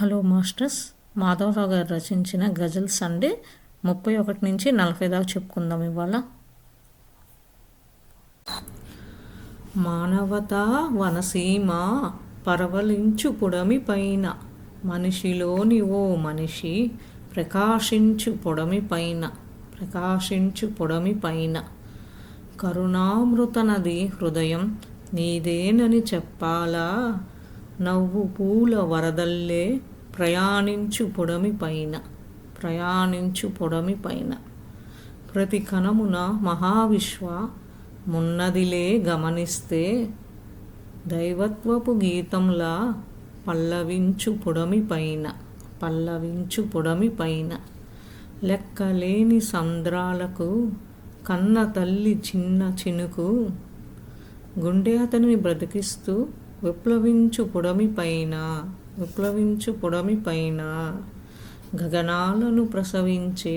Hello masters. Madhavarao గారు రచించిన ghazals అండి 31 నుంచి 40 దాకా చెప్పుకుందాం ఇవాళ. మానవతా వనసీమ పరవలించు పొడమి పైన, మనిషిలోని ఓ మనిషి ప్రకాశించు పొడమి పైన, ప్రకాశించు పొడమి పైన. కరుణామృత నది హృదయం నీదేనని చెప్పాలా, నవ్వు పూల వరదల్లే ప్రయాణించు పొడమి పైన, ప్రయాణించు పొడమి పైన. ప్రతి కణమున మహావిశ్వ మున్నదిలే గమనిస్తే, దైవత్వపు గీతంలా పల్లవించు పొడమి పైన, పల్లవించు పొడమి పైన. లెక్కలేని సంద్రాలకు కన్న తల్లి చిన్న చినుకు, గుండె అతనిని బ్రతికిస్తూ విప్లవించు పొడమి పైన, విప్లవించు పొడమి పైన. గగనాలను ప్రసవించే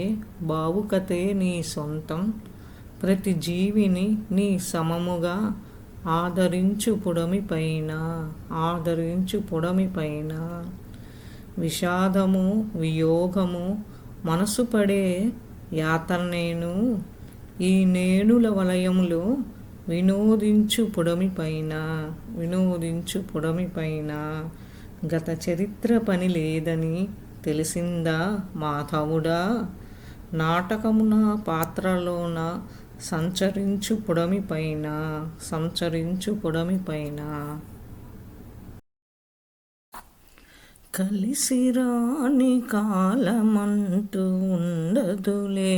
భావుకతే నీ సొంతం, ప్రతి జీవిని నీ సమముగా ఆదరించు పొడమి పైన, ఆదరించు పొడమి పైన. విషాదము వియోగము మనసు పడే యాతనేను, ఈ నేనుల వలయంలో వినోదించు పొడమి పైన, వినోదించు పొడమి పైన. గత చరిత్ర పని లేదని తెలిసిందా మాధవుడా, నాటకమున పాత్రలోన సంచరించు పొడమి పైన, సంచరించు పొడమి పైన. కలిసిరాని కాలమంటూ ఉండదులే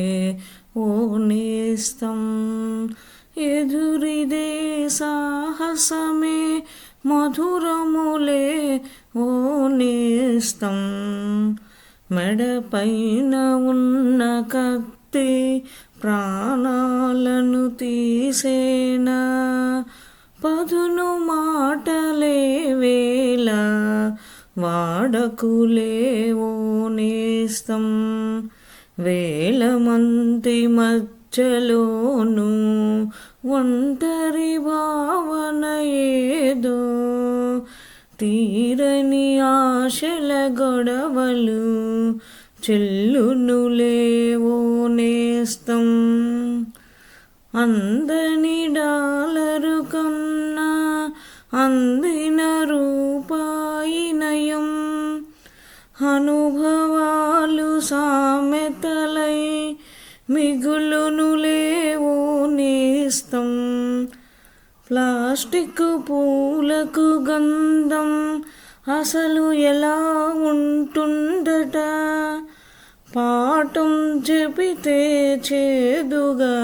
ఓ నేస్తం, ఎదురిదే సాహసమే మధురములే ఓ నేస్తం. మెడపైన ఉన్న కత్తి ప్రాణాలను తీసేనా, పదును మాటలే వేళ వాడకులే ఓ నేస్తం. వేల మంది మధ్యలోను ఒంటరి భావన ఏదో, తీరని ఆశల గొడవలు చెల్లునులే ఓ నేస్తం. అందని డాలరు కన్నా అందిన రూపాయి నయం, అనుభవాలు సామెతలై మిగులునులే ఓ నేస్తం. ప్లాస్టిక్ పూలకు గంధం అసలు ఎలా ఉంటుందట, పాఠం చెబితే చేదుగా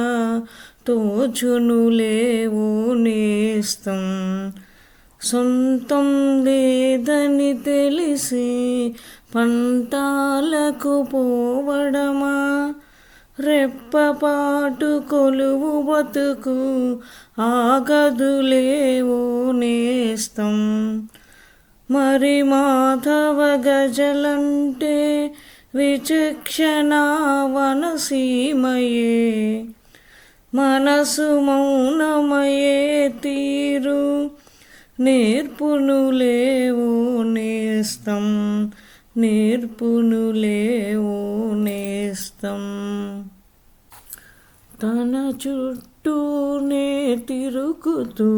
తోచునులే ఓ నేస్తం. సొంతం లేదని తెలిసి పంతాలకు పోవడమా, రెప్పపాటు కొలువు బతుకు ఆగదులే ఓ నేస్తం. మరి మాధవ గజలంటే విచక్షణ వనసీమయే, మనసు మౌనమయే తీరు నేర్పునులే ఓ నేస్తం, నేర్పునులే ఓ నేస్తం. తన చుట్టూనే తిరుగుతూ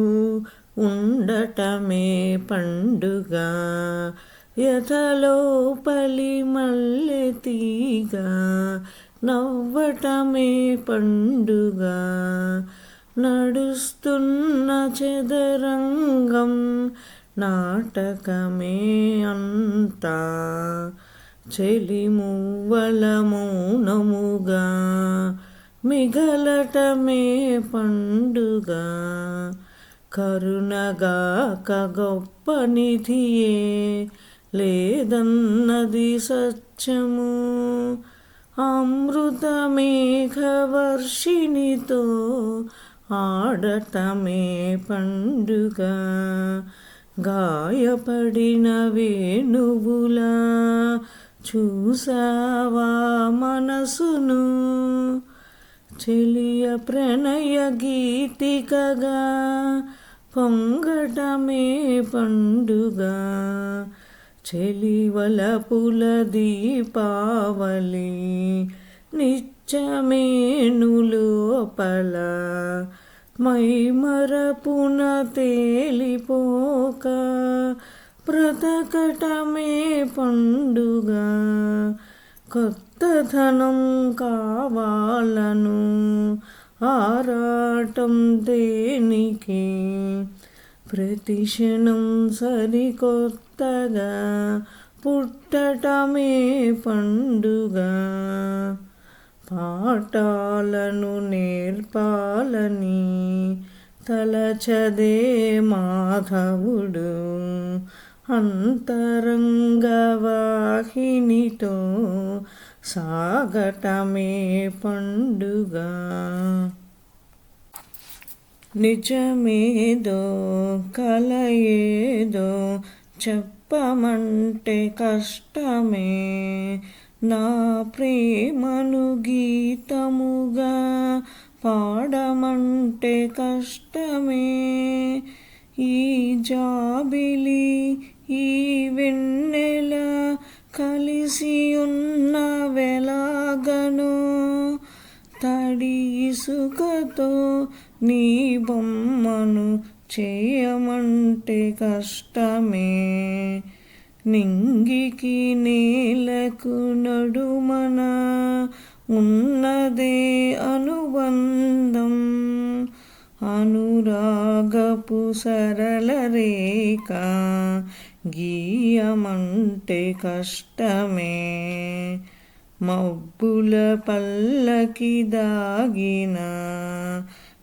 ఉండటమే పండుగ, యథలోపలి మల్లె తీగ నవ్వటమే పండుగ. నడుస్తున్న చదరంగం నాటకమే అంతా, చెలిమువ్వల మౌనముగా మిగలటమే పండుగ. కరుణగాక గొప్ప నిధియే లేదన్నది సత్యము, అమృత మేఘవర్షిణితో ఆడటమే పండుగ. గాయపడిన వేణువులా చూసావా మనసును, చెలియ ప్రణయ గీతికగా పొంగటమే పండుగ. చెలివలపుల దీపావళి నిత్యమేను లోపల మైమరపున తేలిపోక బ్రతకటమే పండుగ. కొత్తధనం కావాలను ఆరాటం దేనికి, ప్రతి క్షణం సరికొత్తగా పుట్టటమే పండుగ. పాఠాలను నేర్పాలని తలచదే మాధవుడు, అంతరంగ వాహినితో సాగటమే పండుగ. నిజమేదో కలయేదో చెప్పమంటే కష్టమే, నా ప్రేమను గీతముగా పాడమంటే కష్టమే. ఈ జాబిలి ఈ వెన్నెల కలిసి ఉన్న వెలాగను, తడి ఇసుకతో నీ బొమ్మను చేయమంటే కష్టమే. నింగికి నేలకు నడుమన ఉన్నదే అనుబంధం, అనురాగపు సరళ రేఖ గీయమంటే కష్టమే. మబ్బుల పల్లకి దాగిన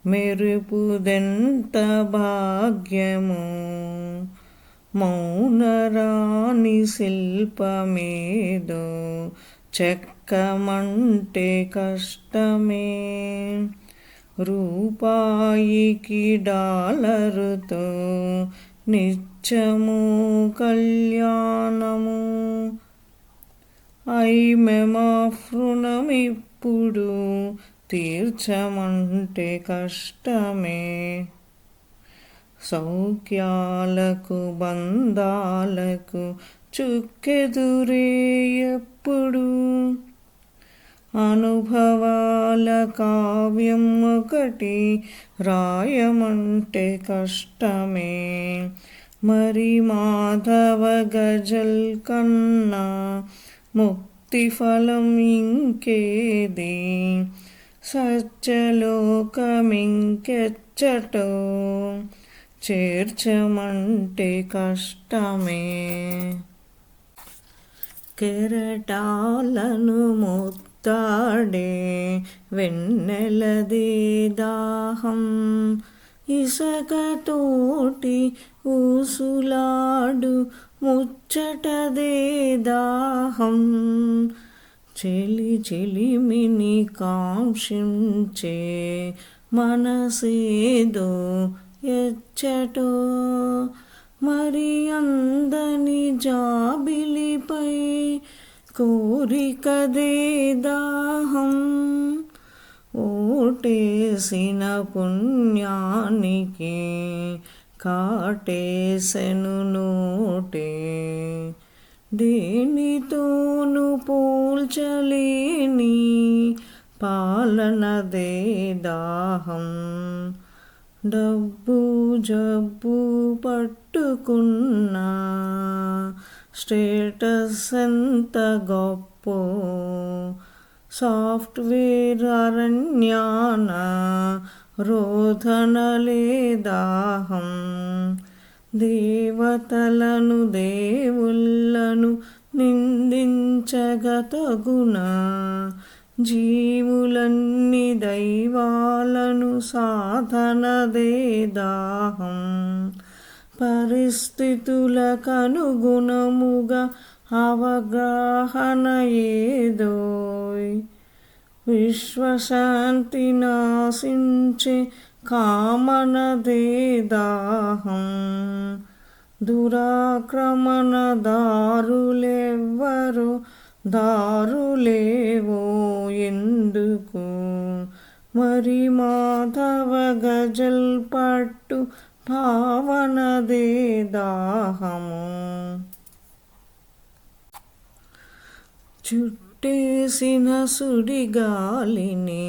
మెరుపుదెంత భాగ్యము, మౌనరాణి శిల్పమేదో చెక్కమంటే కష్టమే. రూపాయికి డాలరుతో నిత్యము కళ్యాణము, ఐమెమాఫ్ రుణమిప్పుడు తీర్చమంటే కష్టమే. సౌఖ్యాలకు బంధాలకు చుక్కెదురే ఎప్పుడు, అనుభవాల కావ్యం ఒకటి రాయమంటే కష్టమే. మరి మాధవ గజల్ కన్నా ముక్తి ఫలం ఇంకేది, సత్యలోకమింకెచ్చటో చేర్చమంటే కష్టమే. కెరటాలను ముత్తాడే వెన్నెలదే దాహం, ఇసకతోటి ఊసులాడు ముచ్చటదే దాహం. చెలి చెలిమిని కాంక్షించే మనసేదో ఎచ్చటో, మరి అందని జాబిలిపై కోరికదే దాహం. ఓటేసిన పుణ్యానికి కాటేసెను నోటే, దేనితోను పోల్చలేని పాలనదే దాహం. డబ్బు జబ్బు పట్టుకున్న స్టేటస్ ఎంత గొప్పో, సాఫ్ట్వేర్ అరణ్యాన రోధనలే దాహం. దేవతలను దేవుళ్ళను నిందించగతగునా, జీవులన్నీ దైవాలను సాధనదే దాహం. పరిస్థితులకనుగుణముగా అవగాహన ఏదోయ్, విశ్వశాంతి నాశించే కామనదే దాహం. దురాక్రమణదారులెవ్వరో దారులేవో ఎందుకు, మరి మాధవ గజల్ పట్టు భావనదే దాహము. చుట్టేసిన సుడిగాలిని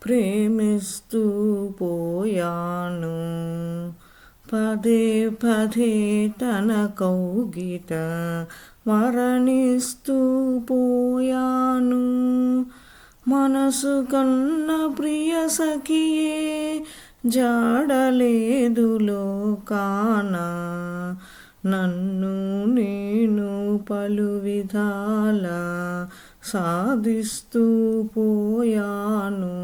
ప్రేమిస్తూ పోయాను, పదే పదే తన కౌగిట మరణిస్తూ పోయాను. మనసు కన్న ప్రియ సఖియే జాడలేదు లోకాన, నన్ను నేను పలు విధాల సాధిస్తూ పోయాను.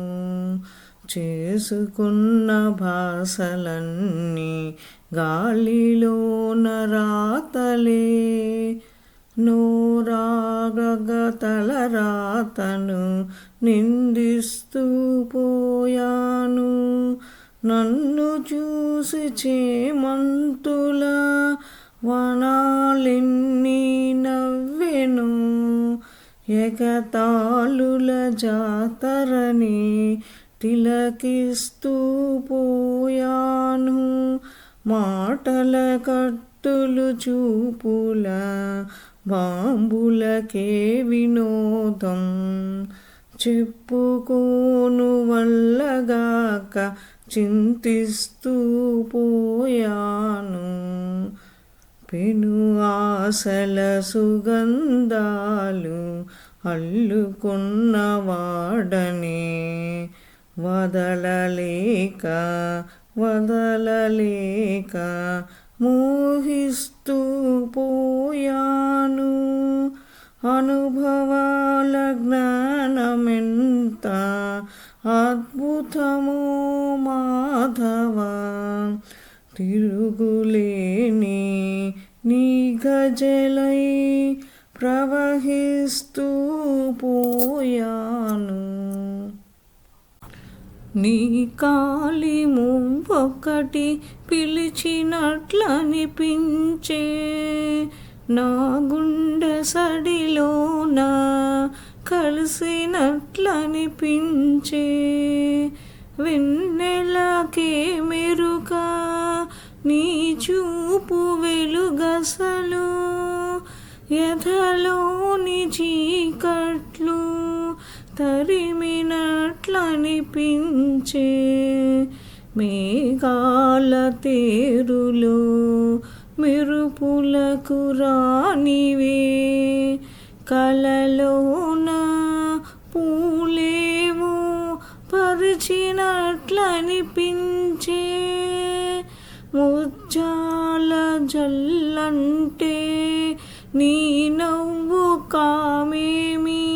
చేసుకున్న భాషలన్నీ గాలిలోన రాతలే, నోరాగ తలరాతను నిందిస్తూ పోయాను. నన్ను చూసి చేమంతుల వనాలెన్ని నవ్వెను, ఎగతాళుల జాతరని తిలకిస్తూ పోయాను. మాటల కట్టులు చూపుల బాంబులకే వినోదం, చెప్పుకోను వల్లగాక చింతిస్తూ పోయాను. పెను ఆశల సుగంధాలు అల్లుకున్న వాడనే వదలలేక మోహిస్తూ పోయాను. అనుభవాల జ్ఞానమెంత అద్భుతమో మాధవ, తిరుగులేని నీ గజలై ప్రవహిస్తూ పోయాను. నీ కాలి మువ్వొక్కటి పిలిచినట్లనిపించే, నా గుండె సడిలోన కలిసినట్లనిపించే. వెన్నెలకే మెరుక నీ చూపు వెలుగసలు, ఎదలోని చీకట్లు తరిమినట్లనిపించే. మేఘాల తేరులో మెరుపులకు రానివే, కలలోన పూలేవో పరిచినట్లనిపించే. ముత్యాల జల్లంటే నీ నవ్వు కామేమి,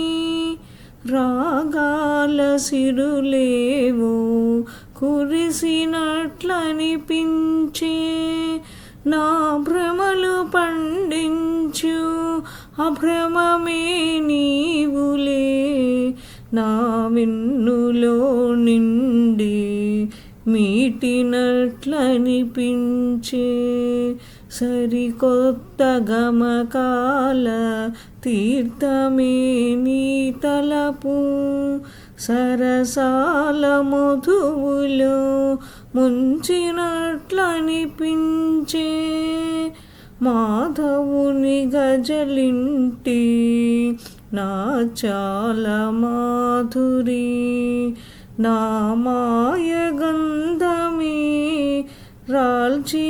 రాగాల సిరులేవో కురిసినట్లనిపించే. నా భ్రమలు పండించు అభ్రమమే నీవులే, నా వెన్నులో నిండి మీటినట్లనిపించే. సరికొత్త గమకాల తీర్థమే నీ తలపు, సరసాల మధువులో ముంచినట్లనిపించే. మాధవుని గజలింటి నా చాలా మాధురి, నా మాయ గంధమే రాల్చినట్లనిపించే.